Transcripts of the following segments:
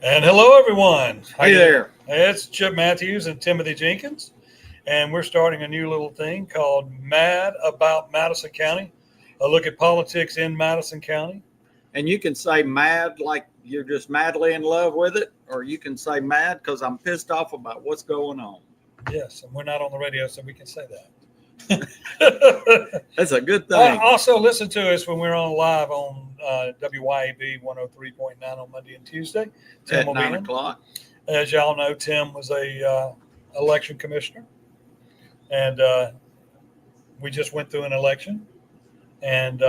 And hello, everyone. Hey there. It's Chip Matthews and Timothy Jenkins, and we're starting a new little thing called Mad About Madison County, a look at politics in Madison County. And you can say mad like you're just madly in love with it, or you can say mad because I'm pissed off about what's going on. Yes, and we're not on the radio, so we can say that. That's a good thing. Also, listen to us when we're on live on WYAB 103.9 on Monday and Tuesday. At 9 o'clock. As y'all know, Tim was a election commissioner, and we just went through an election, and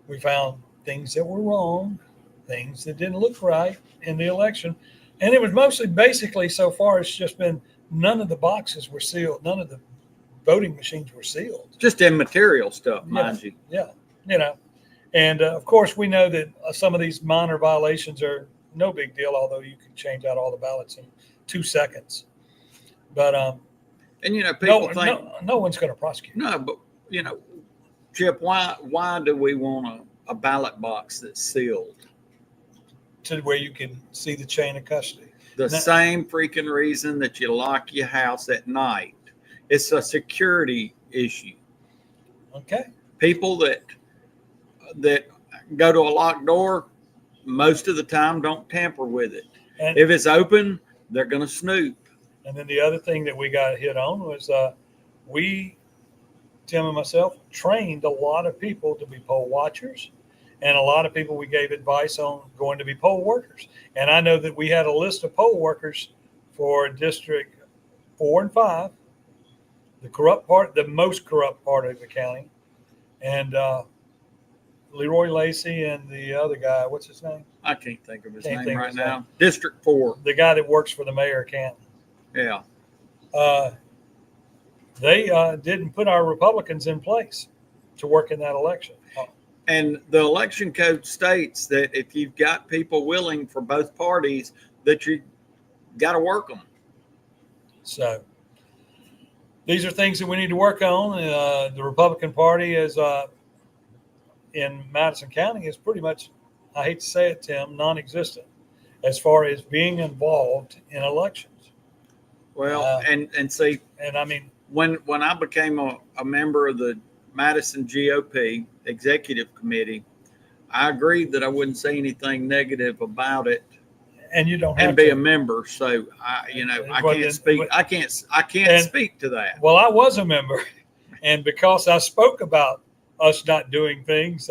we found things that were wrong, things that didn't look right in the election. And it was mostly, basically, so far, it's just been none of the boxes were sealed. None of the voting machines were sealed. Just immaterial stuff, mind you. Yeah, you know. And, of course, we know that some of these minor violations are no big deal, although you can change out all the ballots in 2 seconds. But and, you know, people think. No one's going to prosecute. No, but, you know, Chip, why do we want a ballot box that's sealed? To where you can see the chain of custody. Same freaking reason that you lock your house at night. It's a security issue. Okay. People that go to a locked door, most of the time don't tamper with it. And if it's open, they're going to snoop. And then the other thing that we got hit on was Tim and myself, trained a lot of people to be poll watchers. And a lot of people we gave advice on going to be poll workers. And I know that we had a list of poll workers for District 4 and 5, the most corrupt part of the county. And Leroy Lacey and the other guy, what's his name? I can't think of his name right now. District 4. The guy that works for the mayor of Canton. Yeah. They didn't put our Republicans in place to work in that election. And the election code states that if you've got people willing for both parties, that you got to work them. So these are things that we need to work on. The Republican Party is in Madison County is pretty much, I hate to say it, Tim, non-existent as far as being involved in elections. Well, and see, and I mean, when I became a member of the Madison GOP executive committee, I agreed that I wouldn't say anything negative about it, and you don't have and be a member. So I can't speak. I can't speak to that. Well, I was a member, and because I spoke about us not doing things,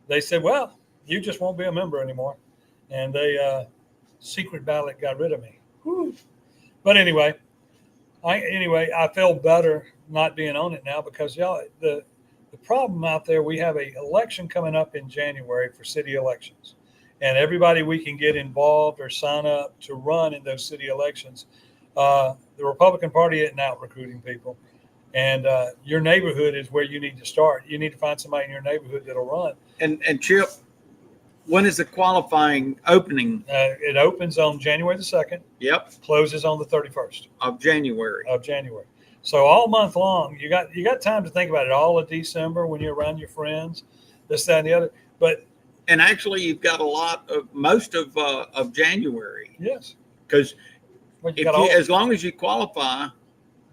they said, "Well, you just won't be a member anymore," and they secret ballot got rid of me. Whew. But anyway, I feel better not being on it now because y'all, the problem out there, we have a election coming up in January for city elections, and everybody we can get involved or sign up to run in those city elections. The Republican Party isn't out recruiting people, and your neighborhood is where you need to start. You need to find somebody in your neighborhood that'll run. And Chip, when is the qualifying opening? It opens on January the 2nd. Yep. Closes on the 31st of January. So all month long, you got time to think about it. All of December when you're around your friends, this, that, and the other. And actually, you've got most of January. Yes. Because as long as you qualify,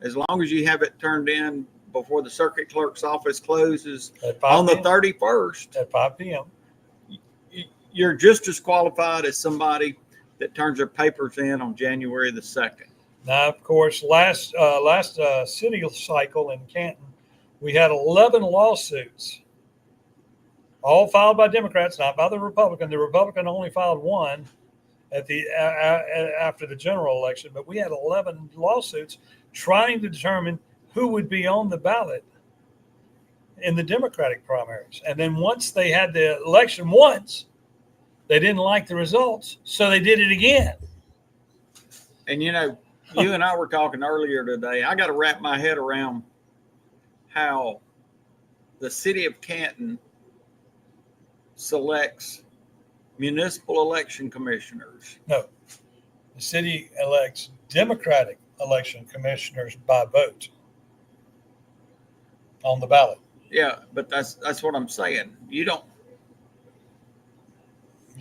as long as you have it turned in before the circuit clerk's office closes on the 31st at 5 p.m., you're just as qualified as somebody that turns their papers in on January the 2nd. Now, of course, last city cycle in Canton, we had 11 lawsuits, all filed by Democrats, not by the Republican. The Republican only filed one after the general election, but we had 11 lawsuits trying to determine who would be on the ballot in the Democratic primaries. And then once they had the election once, they didn't like the results, so they did it again. And, you know, you and I were talking earlier today. I got to wrap my head around how the city of Canton selects municipal election commissioners. No, the city elects Democratic election commissioners by vote on the ballot. Yeah, but that's what I'm saying. You don't.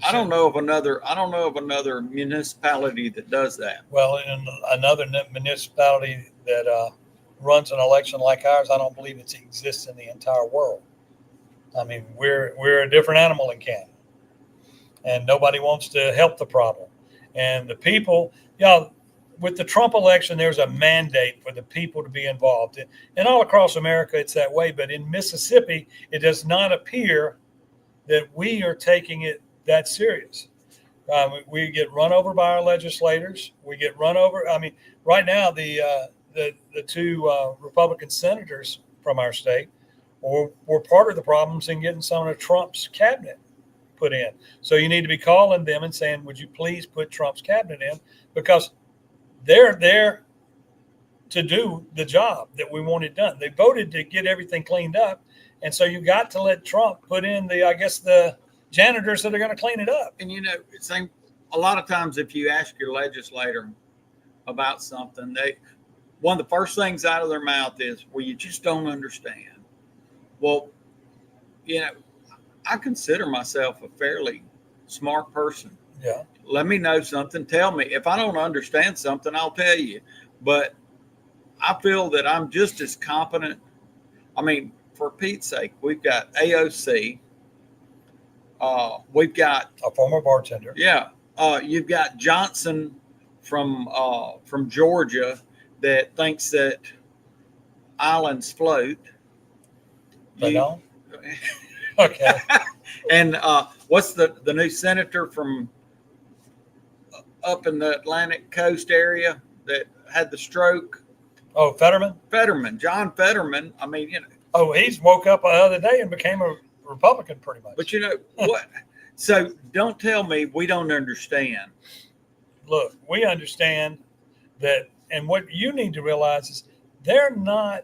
I don't know of another municipality that does that. Well, in another municipality that runs an election like ours, I don't believe it exists in the entire world. I mean, we're a different animal in Canada, and nobody wants to help the problem. And the people, with the Trump election, there's a mandate for the people to be involved. And all across America, it's that way. But in Mississippi, it does not appear that we are taking it that serious. We get run over by our legislators. We get run over. I mean, right now, the two Republican senators from our state were part of the problems in getting some of Trump's cabinet put in. So you need to be calling them and saying, would you please put Trump's cabinet in? Because they're there to do the job that we wanted done. They voted to get everything cleaned up. And so you got to let Trump put in the janitors that are going to clean it up. And, a lot of times if you ask your legislator about something, one of the first things out of their mouth is, well, you just don't understand. Well, I consider myself a fairly smart person. Yeah. Let me know something. Tell me. If I don't understand something, I'll tell you. But I feel that I'm just as competent. I mean, for Pete's sake, we've got AOC. We've got a former bartender. Yeah. You've got Johnson from Georgia that thinks that islands float. They don't? Okay. And what's the new senator from up in the Atlantic coast area that had the stroke? Oh, Fetterman? John Fetterman. I mean, Oh, he's woke up the other day and became a Republican pretty much. But what? So don't tell me we don't understand. Look, we understand that, and what you need to realize is you're not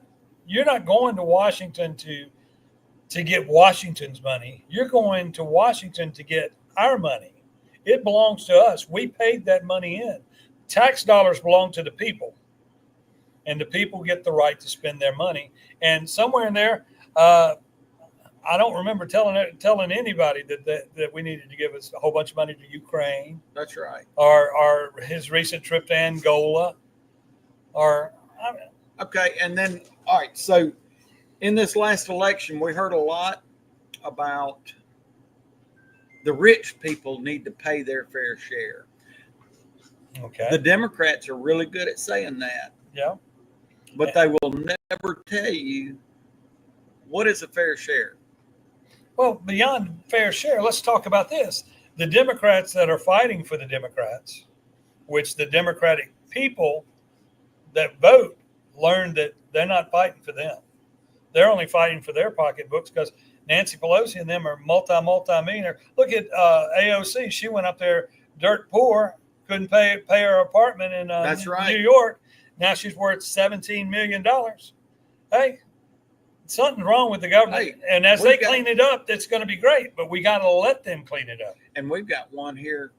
going to Washington to get Washington's money. You're going to Washington to get our money. It belongs to us. We paid that money in. Tax dollars belong to the people, and the people get the right to spend their money. And somewhere in there, I don't remember telling anybody that we needed to give us a whole bunch of money to Ukraine. That's right. Or his recent trip to Angola. Okay, and then all right. So in this last election, we heard a lot about the rich people need to pay their fair share. Okay. The Democrats are really good at saying that. Yeah. But they will never tell you what is a fair share. Well, beyond fair share, let's talk about this. The Democrats that are fighting for the Democrats, which the Democratic people that vote learn that they're not fighting for them. They're only fighting for their pocketbooks because Nancy Pelosi and them are multi-millionaire. Look at AOC. She went up there dirt poor, couldn't pay her apartment in That's right. New York. Now she's worth $17 million. Hey, something's wrong with the government. Hey, and as they clean it up, that's going to be great. But we got to let them clean it up. And we've got one here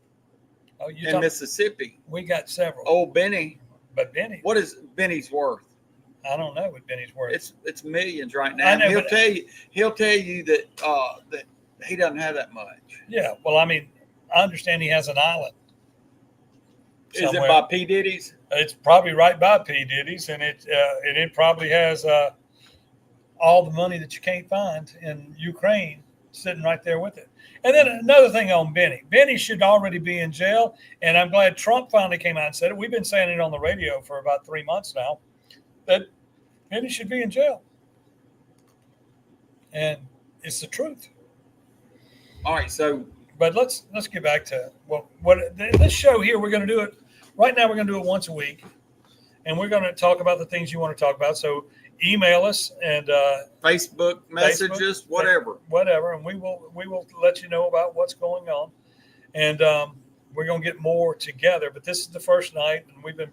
in Mississippi. We got several. Old Benny. But Benny. What is Benny's worth? I don't know what Benny's worth. It's millions right now. Know, he'll tell you that that he doesn't have that much. Yeah. Well, I mean, I understand he has an island. Somewhere. Is it by P. Diddy's? It's probably right by P. Diddy's, and it probably has all the money that you can't find in Ukraine sitting right there with it. And then another thing on Benny. Benny should already be in jail, and I'm glad Trump finally came out and said it. We've been saying it on the radio for about 3 months now, that Benny should be in jail. And it's the truth. All right, so. But let's get back to what this show here, we're going to do it. Right now, we're going to do it once a week, and we're going to talk about the things you want to talk about. So email us and Facebook messages, whatever, and we will let you know about what's going on, and we're going to get more together. But this is the first night, and we've been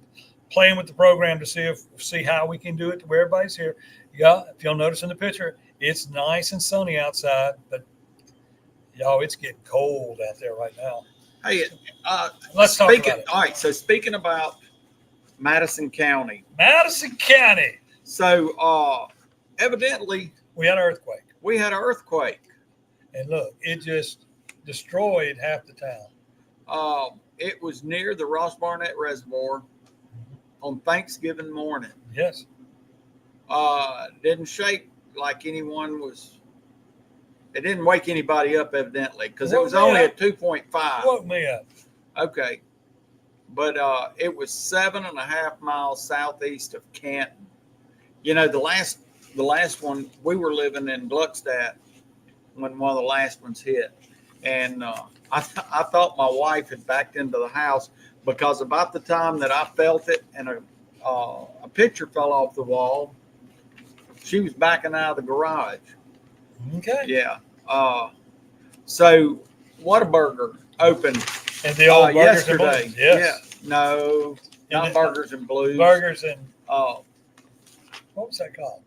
playing with the program to see how we can do it to where everybody's here. Yeah, if you'll notice in the picture, it's nice and sunny outside, but y'all, it's getting cold out there right now. Hey, let's talk about it. All right, so speaking about Madison County. So evidently we had an earthquake. And look, it just destroyed half the town. It was near the Ross Barnett Reservoir on Thanksgiving morning. Yes. Didn't shake like anyone was. It didn't wake anybody up, evidently, because it was only at 2.5. Woke me up. Okay. But it was 7.5 miles southeast of Canton. You know, the last one, we were living in Gluckstadt when one of the last ones hit. And I thought my wife had backed into the house because about the time that I felt it and a picture fell off the wall, she was backing out of the garage. Okay. Yeah. So Whataburger opened And the old Burgers yesterday. and Blues. Yes. Yeah. No, not Burgers and Blues. Burgers and what was that called?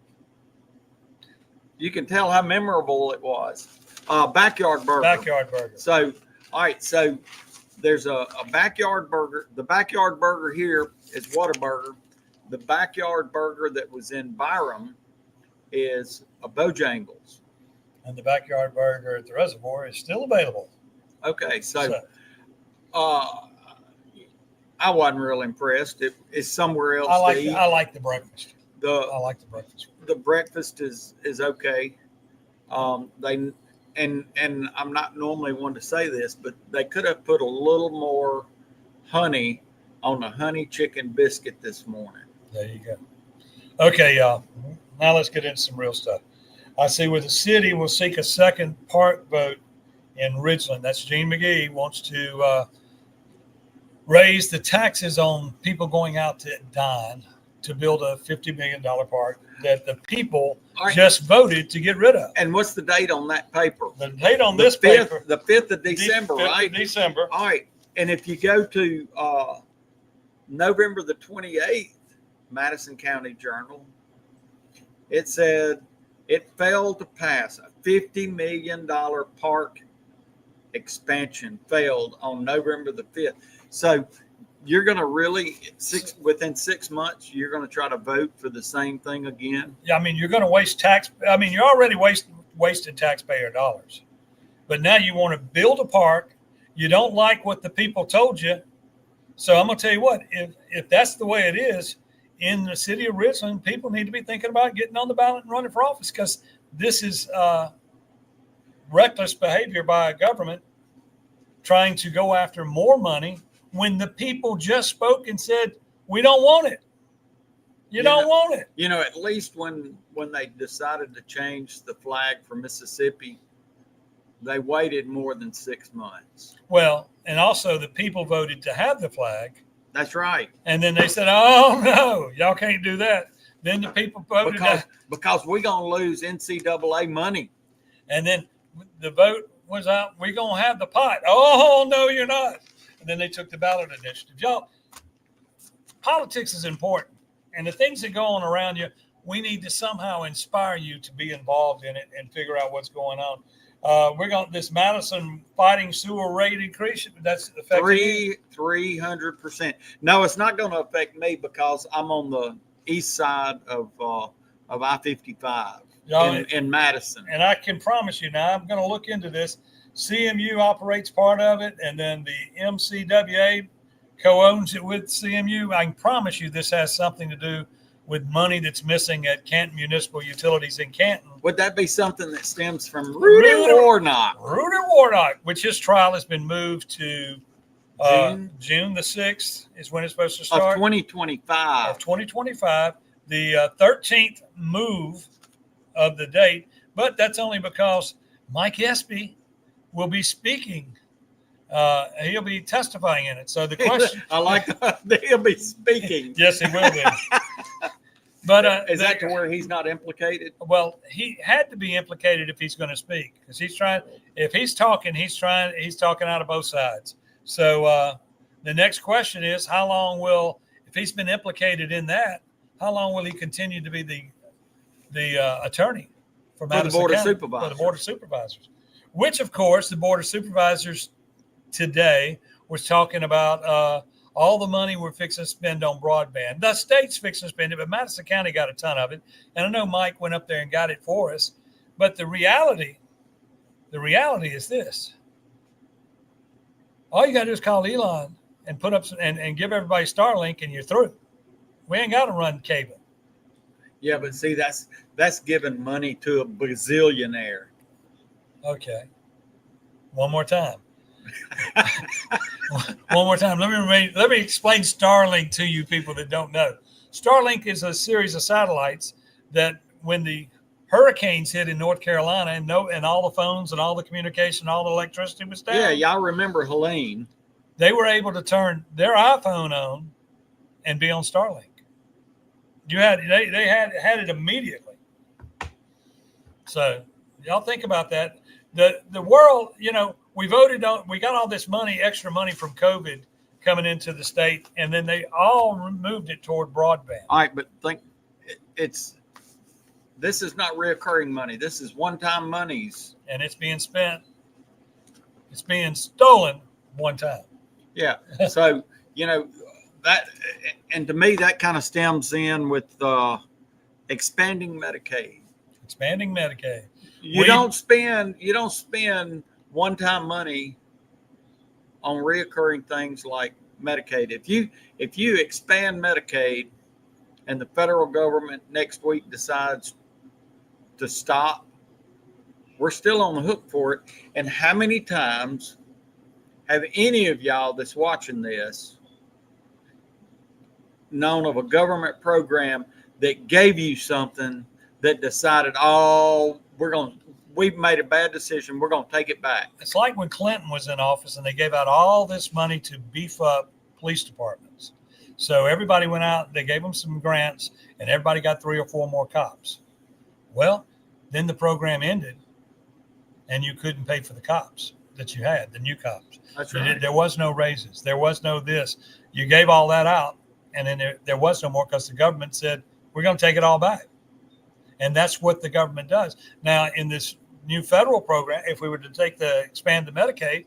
You can tell how memorable it was. Backyard Burger. Backyard Burger. So, all right. So there's a Backyard Burger. The Backyard Burger here is Whataburger. The Backyard Burger that was in Byram is a Bojangles. And the Backyard Burger at the Reservoir is still available. Okay. So I wasn't real impressed. It is somewhere else. I like the breakfast. I like the breakfast. The breakfast is okay. And I'm not normally one to say this, but they could have put a little more honey on the honey chicken biscuit this morning. There you go. Okay, y'all. Now let's get into some real stuff. I see where the city will seek a second park vote in Ridgeland. That's Gene McGee wants to raise the taxes on people going out to dine to build a $50 million park that the people just voted to get rid of. And what's the date on that paper? The date on this paper. The 5th of December, right? 5th of December. All right. And if you go to November the 28th, Madison County Journal, it said it failed to pass. A $50 million park expansion failed on November the 5th. So you're going to really, within 6 months, you're going to try to vote for the same thing again? Yeah, I mean, you're going to waste you're already wasting taxpayer dollars. But now you want to build a park. You don't like what the people told you. So I'm going to tell you what, if that's the way it is in the city of Richland, people need to be thinking about getting on the ballot and running for office, because this is reckless behavior by a government trying to go after more money when the people just spoke and said, we don't want it. You don't want it. You know, at least when they decided to change the flag for Mississippi, they waited more than 6 months. Well, and also the people voted to have the flag. That's right. And then they said, oh, no, y'all can't do that. Then the people voted. Because we're going to lose NCAA money. And then the vote was out, we're going to have the pot. Oh, no, you're not. And then they took the ballot initiative. Y'all, politics is important. And the things that go on around you, we need to somehow inspire you to be involved in it and figure out what's going on. We're going this Madison fighting sewer rate increase. That's affecting 300%. No, it's not going to affect me because I'm on the east side of I-55 in Madison. And I can promise you now, I'm going to look into this. CMU operates part of it, and then the MCWA co-owns it with CMU. I can promise you this has something to do with money that's missing at Canton Municipal Utilities in Canton. Would that be something that stems from Rudy Warnock? Rudy Warnock, which his trial has been moved to June the 6th is when it's supposed to start. Of 2025. Of 2025. The 13th move of the date. But that's only because Mike Espy will be speaking. He'll be testifying in it. So the question, I like that he'll be speaking. Yes, he will be. But is that to where he's not implicated? Well, he had to be implicated if he's going to speak, because he's trying. If he's talking, he's talking out of both sides. So the next question is, how long will, if he's been implicated in that, how long will he continue to be the attorney for Madison the Board County, of Supervisors? For the Board of Supervisors, which of course the Board of Supervisors today was talking about all the money we're fixing to spend on broadband. The state's fixing to spend it, but Madison County got a ton of it. And I know Mike went up there and got it for us. But the reality is this. All you got to do is call Elon and put up and give everybody Starlink, and you're through. We ain't got to run cable. Yeah, but see, that's giving money to a bazillionaire. Okay. One more time. One more time. Let me explain Starlink to you people that don't know. Starlink is a series of satellites that when the hurricanes hit in North Carolina and all the phones and all the communication, all the electricity was down. Yeah, y'all remember Helene. They were able to turn their iPhone on and be on Starlink. They had it immediately. So y'all think about that. The world, we got all this money, extra money from COVID coming into the state, and then they all moved it toward broadband. All right, but this is not reoccurring money. This is one-time monies. And it's being spent. It's being stolen one time. Yeah. So, that, and to me, that kind of stems in with expanding Medicaid. Expanding Medicaid. You don't spend one-time money on reoccurring things like Medicaid. If you expand Medicaid and the federal government next week decides to stop, we're still on the hook for it. And how many times have any of y'all that's watching this known of a government program that gave you something that decided, we've made a bad decision, we're going to take it back? It's like when Clinton was in office and they gave out all this money to beef up police departments. So everybody went out, they gave them some grants, and everybody got 3 or 4 more cops. Well, then the program ended, and you couldn't pay for the cops that you had, the new cops. That's right. There was no raises. There was no this. You gave all that out, and then there was no more because the government said, we're going to take it all back. And that's what the government does. Now, in this new federal program, if we were to expand the Medicaid,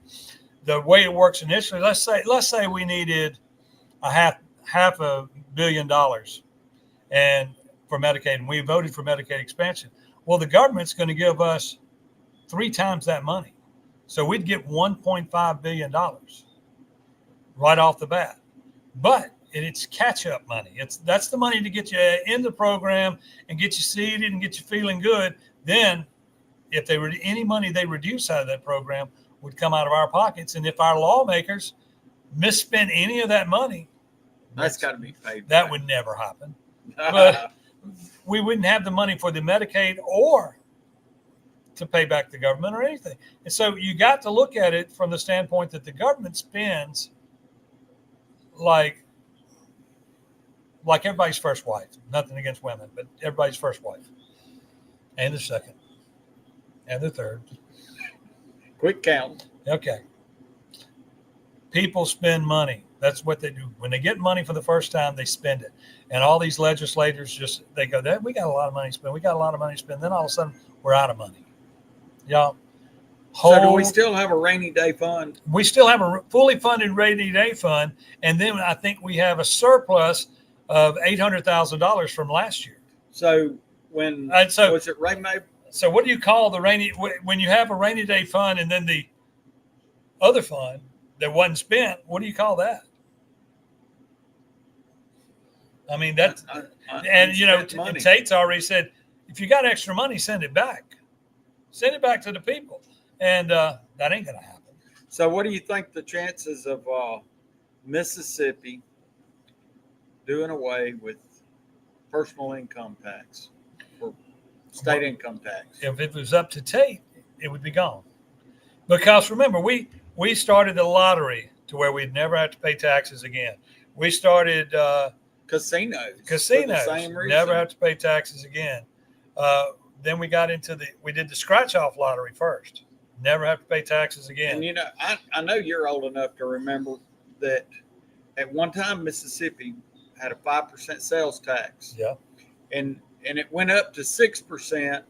the way it works initially, let's say we needed a half $500 million and for Medicaid, and we voted for Medicaid expansion. Well, the government's going to give us 3 times that money. So we'd get $1.5 billion right off the bat. But it's catch-up money. That's the money to get you in the program and get you seated and get you feeling good. Then if they were any money they reduce out of that program would come out of our pockets. And if our lawmakers misspent any of that money, that's got to be paid. That would never happen. But we wouldn't have the money for the Medicaid or to pay back the government or anything. And so you got to look at it from the standpoint that the government spends like everybody's first wife. Nothing against women, but everybody's first wife. And the second. And the third. Quick count. Okay. People spend money. That's what they do. When they get money for the first time, they spend it. And all these legislators they go, we got a lot of money to spend. We got a lot of money to spend. Then all of a sudden, we're out of money. Y'all. So do we still have a rainy day fund? We still have a fully funded rainy day fund. And then I think we have a surplus of $800,000 from last year. So was it rainy day? So what do you call when you have a rainy day fund and then the other fund that wasn't spent, what do you call that? I mean, Tate's already said, if you got extra money, send it back. Send it back to the people. And that ain't going to happen. So what do you think the chances of Mississippi doing away with personal income tax or state income tax? If it was up to Tate, it would be gone. Because remember, we started the lottery to where we'd never have to pay taxes again. We started casinos. For the same reason. Never have to pay taxes again. Then we got we did the scratch-off lottery first. Never have to pay taxes again. And I know you're old enough to remember that at one time Mississippi had a 5% sales tax. Yeah. And it went up to 6%,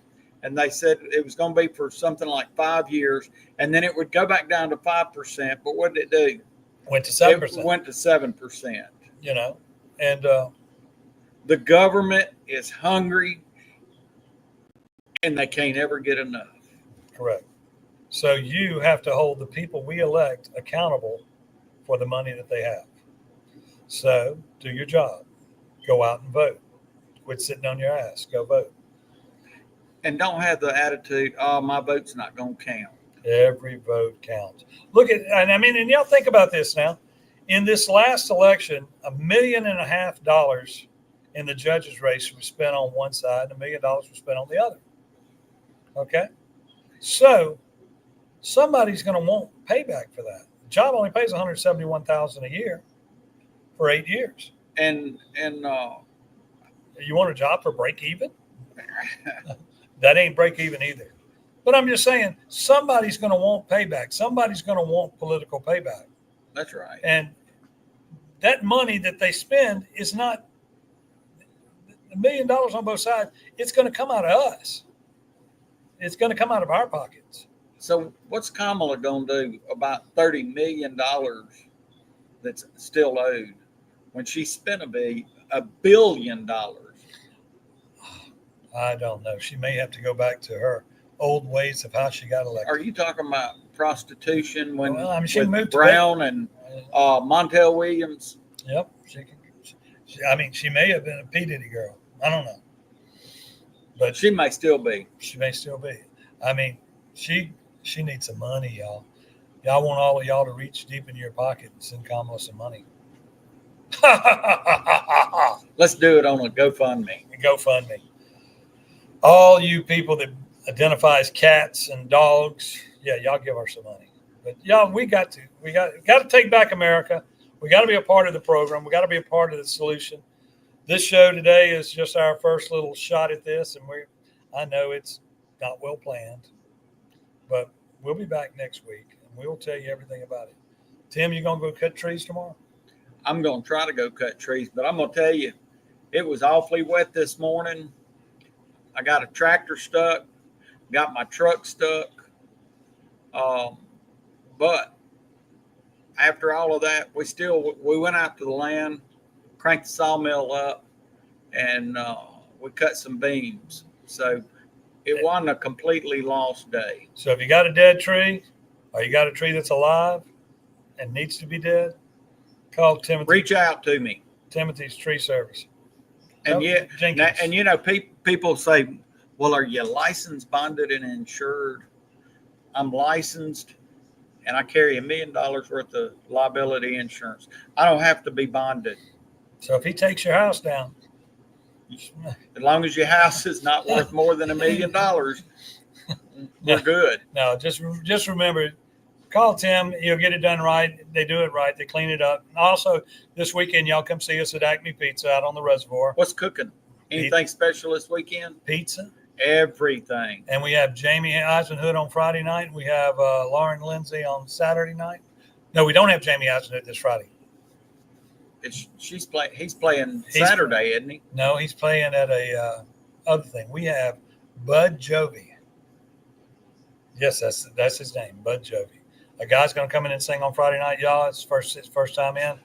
and they said it was going to be for something like 5 years, and then it would go back down to 5%. But what did it do? Went to 7%. It went to 7%. And the government is hungry, and they can't ever get enough. Correct. So you have to hold the people we elect accountable for the money that they have. So do your job. Go out and vote. Quit sitting on your ass. Go vote. And don't have the attitude, oh, my vote's not going to count. Every vote counts. Look at, and I mean, and y'all think about this now. In this last election, $1.5 million in the judges' race was spent on one side, and $1 million was spent on the other. Okay, so somebody's going to want payback for that. The job only pays $171,000 a year for 8 years. And You want a job for break even? That ain't break even either. But I'm just saying, somebody's going to want payback. Somebody's going to want political payback. That's right. And that money that they spend is not $1 million on both sides. It's going to come out of us. It's going to come out of our pockets. So what's Kamala going to do about $30 million that's still owed when she spent $1 billion? I don't know. She may have to go back to her old ways of how she got elected. Are you talking about prostitution when Well, I mean, she with moved to Brown and Montel Williams? Yep. She may have been a P. Diddy girl. I don't know. But She may still be. she may still be. I mean, she needs some money, y'all. Y'all want all of y'all to reach deep in your pocket and send Kamala some money. Let's do it on a GoFundMe. GoFundMe. All you people that identify as cats and dogs, yeah, y'all give her some money. But y'all, we got to take back America. We got to be a part of the program. We got to be a part of the solution. This show today is just our first little shot at this, and I know it's not well planned, but we'll be back next week and we'll tell you everything about it. Tim, you gonna go cut trees tomorrow? I'm going to try to go cut trees, but I'm going to tell you, it was awfully wet this morning. I got a tractor stuck, got my truck stuck. But after all of that, we went out to the land, cranked the sawmill up, and we cut some beams. So it wasn't a completely lost day. So if you got a dead tree, or you got a tree that's alive and needs to be dead, call Timothy. Reach out to me. Timothy's Tree Service. And Jenkins. you know, people say, well, are you licensed, bonded, and insured? I'm licensed, and I carry $1 million worth of liability insurance. I don't have to be bonded. So if he takes your house down, As long as your house is not worth more than $1 million, we're good. no, just remember, call Tim. He'll get it done right. They do it right. They clean it up. And also, this weekend, y'all come see us at Acme Pizza out on the reservoir. What's cooking? Anything special this weekend? Pizza. Everything. And we have Jamie Eisenhood on Friday night. We have Lauren Lindsay on Saturday night. No, we don't have Jamie Eisenhood this Friday. He's playing Saturday, isn't he? No, he's playing at a other thing. We have Bud Jovi. Yes, that's his name, Bud Jovi. A guy's going to come in and sing on Friday night, y'all. It's his first time in.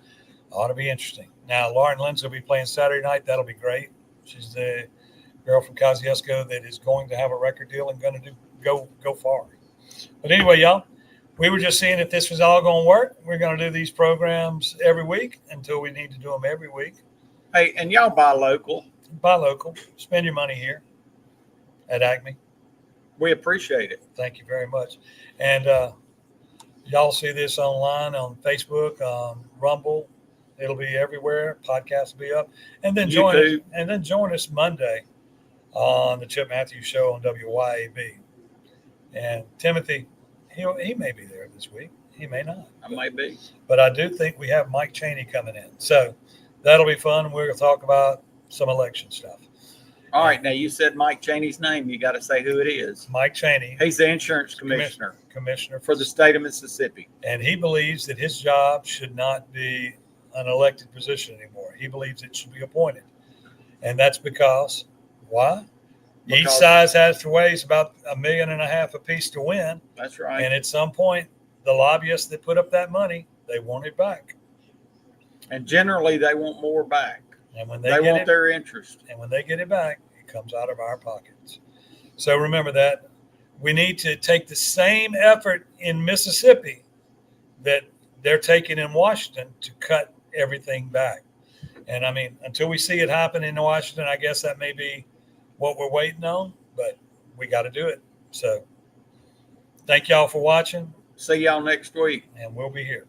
Ought to be interesting. Now, Lauren Lindsay will be playing Saturday night. That'll be great. She's the girl from Kosciuszko that is going to have a record deal and going to go far. But anyway, y'all, we were just seeing if this was all going to work. We're going to do these programs every week until we need to do them every week. Hey, and y'all buy local. Buy local. Spend your money here at Acme. We appreciate it. Thank you very much. And y'all see this online on Facebook, Rumble. It'll be everywhere. Podcasts will be up. And then join us Monday on the Chip Matthews Show on WYAB. And Timothy, he may be there this week. He may not. I might be. But I do think we have Mike Cheney coming in. So that'll be fun. We're going to talk about some election stuff. All right. Now, you said Mike Cheney's name. You got to say who it is. Mike Cheney. He's the insurance commissioner. Commissioner for the state of Mississippi. And he believes that his job should not be an elected position anymore. He believes it should be appointed. And that's because, why? Each side has to raise about $1.5 million apiece to win. That's right. And at some point, the lobbyists that put up that money, they want it back. And generally, they want more back. And when they want their interest. And when they get it back, it comes out of our pockets. So remember that. we need to take the same effort in Mississippi that they're taking in Washington to cut everything back. And I mean, until we see it happen in Washington, I guess that may be what we're waiting on, but we got to do it. So thank y'all for watching. See y'all next week. And we'll be here.